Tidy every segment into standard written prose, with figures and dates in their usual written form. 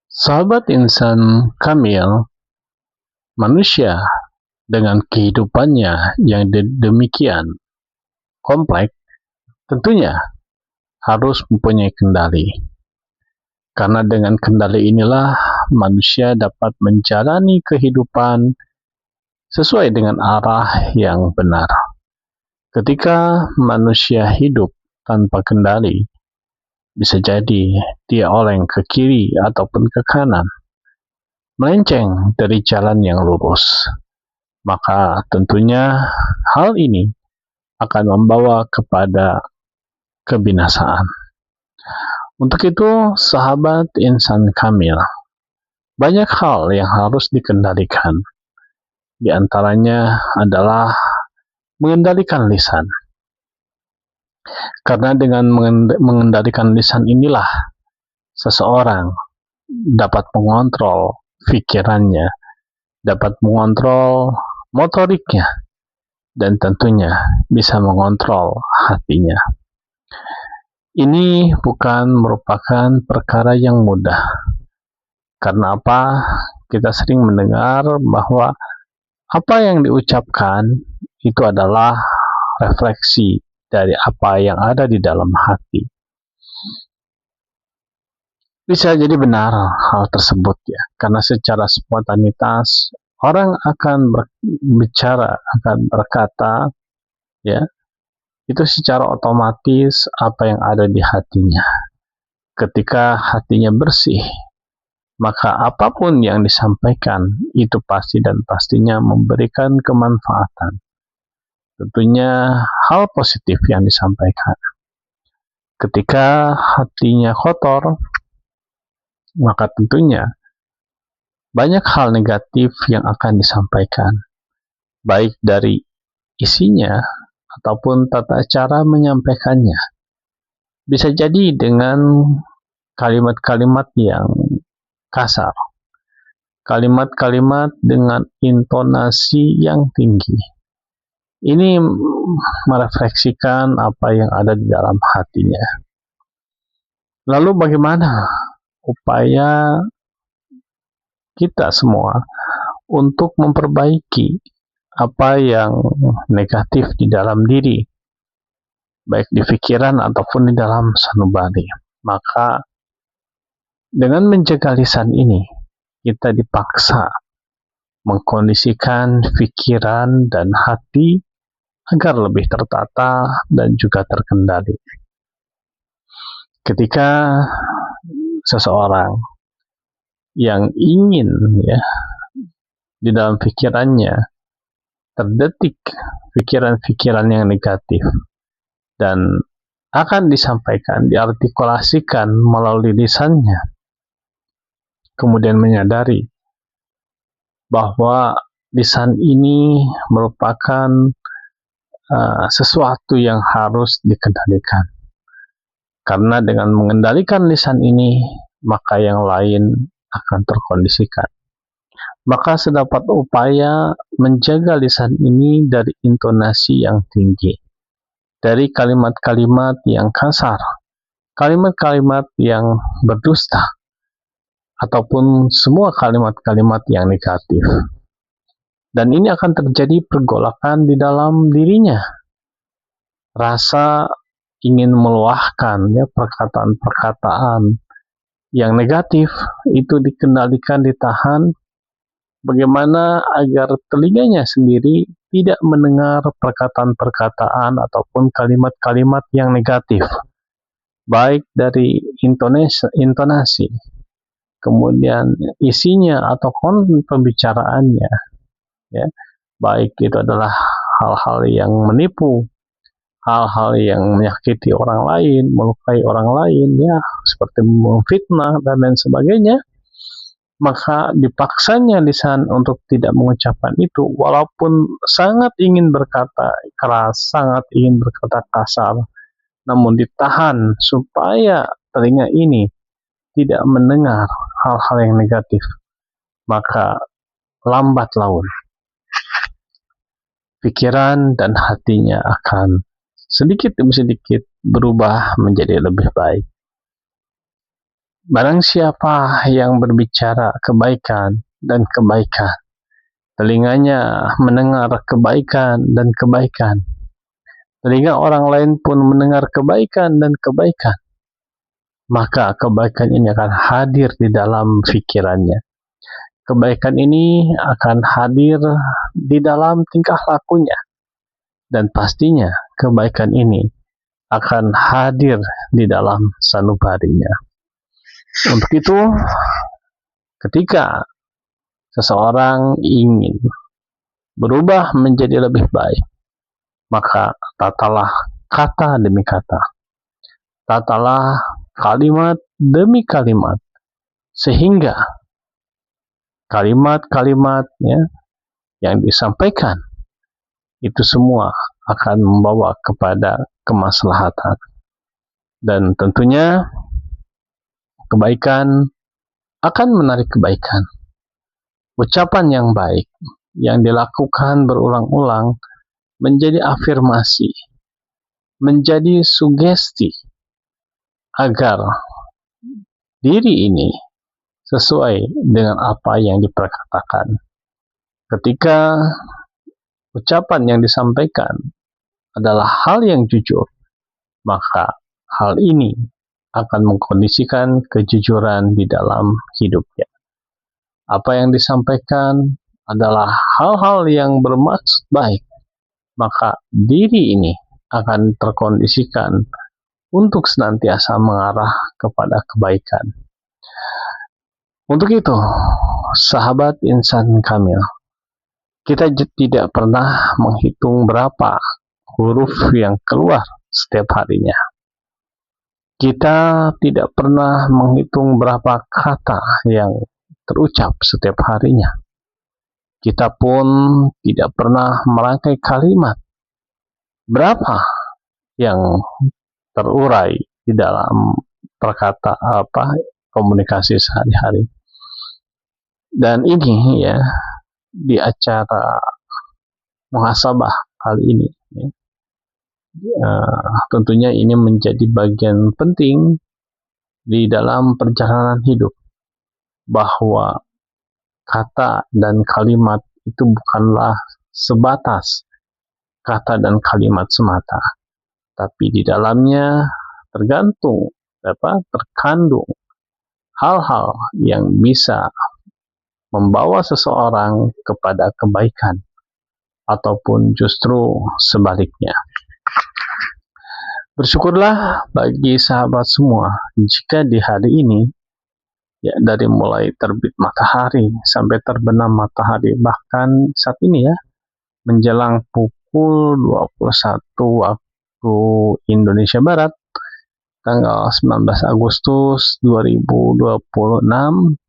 Sahabat insan Kamil, manusia dengan kehidupannya yang demikian kompleks tentunya harus mempunyai kendali. Karena dengan kendali inilah manusia dapat menjalani kehidupan sesuai dengan arah yang benar. Ketika manusia hidup tanpa kendali, bisa jadi dia oleng ke kiri ataupun ke kanan, melenceng dari jalan yang lurus. Maka tentunya hal ini akan membawa kepada kebinasaan. Untuk itu, sahabat insan Kamil, banyak hal yang harus dikendalikan. Di antaranya adalah mengendalikan lisan. Karena dengan mengendalikan lisan inilah seseorang dapat mengontrol pikirannya, dapat mengontrol motoriknya, dan tentunya bisa mengontrol hatinya. Ini bukan merupakan perkara yang mudah. Karena apa? Kita sering mendengar bahwa apa yang diucapkan itu adalah refleksi dari apa yang ada di dalam hati. Bisa jadi benar hal tersebut ya, karena secara spontanitas orang akan berbicara, akan berkata ya, itu secara otomatis apa yang ada di hatinya. Ketika hatinya bersih, maka apapun yang disampaikan itu pasti dan pastinya memberikan kemanfaatan. Tentunya hal positif yang disampaikan. Ketika hatinya kotor, maka tentunya banyak hal negatif yang akan disampaikan, baik dari isinya ataupun tata cara menyampaikannya. Bisa jadi dengan kalimat-kalimat yang kasar, kalimat-kalimat dengan intonasi yang tinggi. Ini merefleksikan apa yang ada di dalam hatinya. Lalu bagaimana upaya kita semua untuk memperbaiki apa yang negatif di dalam diri, baik di pikiran ataupun di dalam sanubari? Maka dengan menjaga lisan ini, kita dipaksa mengkondisikan pikiran dan hati agar lebih tertata dan juga terkendali. Ketika seseorang yang ingin ya di dalam pikirannya terdetik pikiran-pikiran yang negatif dan akan disampaikan, diartikulasikan melalui lisannya, kemudian menyadari bahwa lisan ini merupakan sesuatu yang harus dikendalikan. Karena dengan mengendalikan lisan ini, maka yang lain akan terkondisikan. Maka sedapat upaya menjaga lisan ini dari intonasi yang tinggi, dari kalimat-kalimat yang kasar, kalimat-kalimat yang berdusta, ataupun semua kalimat-kalimat yang negatif. Dan ini akan terjadi pergolakan di dalam dirinya. Rasa ingin meluahkan ya perkataan-perkataan yang negatif itu dikendalikan, ditahan. Bagaimana agar telinganya sendiri tidak mendengar perkataan-perkataan ataupun kalimat-kalimat yang negatif, baik dari intonasi, kemudian isinya atau konten pembicaraannya, ya, baik itu adalah hal-hal yang menipu, hal-hal yang menyakiti orang lain, melukai orang lain, ya, seperti memfitnah dan lain sebagainya. Maka dipaksanya lisan untuk tidak mengucapkan itu, walaupun sangat ingin berkata keras, sangat ingin berkata kasar, namun ditahan supaya telinga ini tidak mendengar hal-hal yang negatif. Maka lambat laun pikiran dan hatinya akan sedikit demi sedikit berubah menjadi lebih baik. Barang siapa yang berbicara kebaikan dan kebaikan, telinganya mendengar kebaikan dan kebaikan, telinga orang lain pun mendengar kebaikan dan kebaikan, maka kebaikan ini akan hadir di dalam pikirannya. Kebaikan ini akan hadir di dalam tingkah lakunya, dan pastinya kebaikan ini akan hadir di dalam sanubarinya. Untuk itu, ketika seseorang ingin berubah menjadi lebih baik, maka tatalah kata demi kata, tatalah kalimat demi kalimat, sehingga kalimat-kalimat yang disampaikan itu semua akan membawa kepada kemaslahatan. Dan tentunya kebaikan akan menarik kebaikan. Ucapan yang baik yang dilakukan berulang-ulang menjadi afirmasi, menjadi sugesti agar diri ini sesuai dengan apa yang diperkatakan. Ketika ucapan yang disampaikan adalah hal yang jujur, maka hal ini akan mengkondisikan kejujuran di dalam hidupnya. Apa yang disampaikan adalah hal-hal yang bermaksud baik, maka diri ini akan terkondisikan untuk senantiasa mengarah kepada kebaikan. Untuk itu, sahabat insan kamil, kita tidak pernah menghitung berapa huruf yang keluar setiap harinya. Kita tidak pernah menghitung berapa kata yang terucap setiap harinya. Kita pun tidak pernah merangkai kalimat berapa yang terurai di dalam komunikasi sehari-hari. Dan ini di acara muhasabah kali ini, tentunya ini menjadi bagian penting di dalam perjalanan hidup, bahwa kata dan kalimat itu bukanlah sebatas kata dan kalimat semata, tapi di dalamnya terkandung hal-hal yang bisa membawa seseorang kepada kebaikan, ataupun justru sebaliknya. Bersyukurlah bagi sahabat semua jika di hari ini, dari mulai terbit matahari sampai terbenam matahari, bahkan saat ini menjelang pukul 21 waktu Indonesia Barat, tanggal 19 Agustus 2026,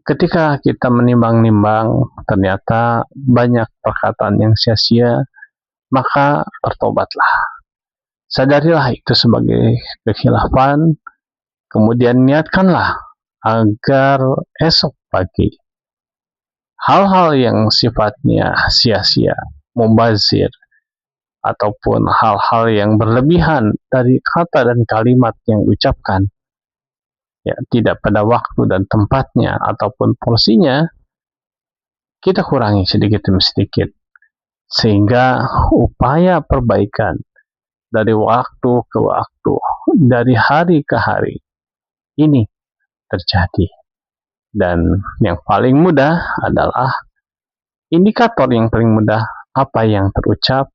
ketika kita menimbang-nimbang, ternyata banyak perkataan yang sia-sia, maka bertobatlah. Sadarilah itu sebagai kekhilafan, kemudian niatkanlah agar esok pagi hal-hal yang sifatnya sia-sia, mubazir, ataupun hal-hal yang berlebihan dari kata dan kalimat yang diucapkan, tidak pada waktu dan tempatnya ataupun porsinya, kita kurangi sedikit demi sedikit, sehingga upaya perbaikan dari waktu ke waktu, dari hari ke hari ini terjadi. Dan yang paling mudah adalah indikator yang paling mudah, apa yang terucap,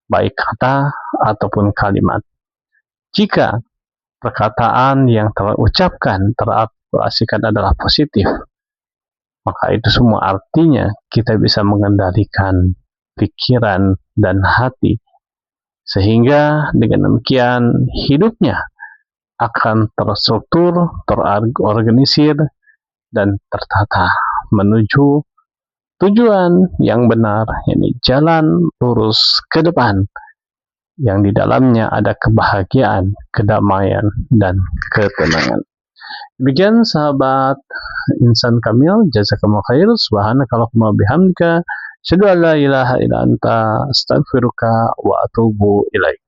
baik kata ataupun kalimat. Jika perkataan yang terucapkan, teraplikasikan adalah positif, maka itu semua artinya kita bisa mengendalikan pikiran dan hati, sehingga dengan demikian hidupnya akan terstruktur, terorganisir, dan tertata menuju tujuan yang benar, yakni jalan lurus ke depan, yang di dalamnya ada kebahagiaan, kedamaian, dan ketenangan. Demikian sahabat insan kamil, jazakumullah khair, subhanakallahumma bihamdika, asyhadu an la ilaha illa anta, astaghfiruka wa atubu ilaik.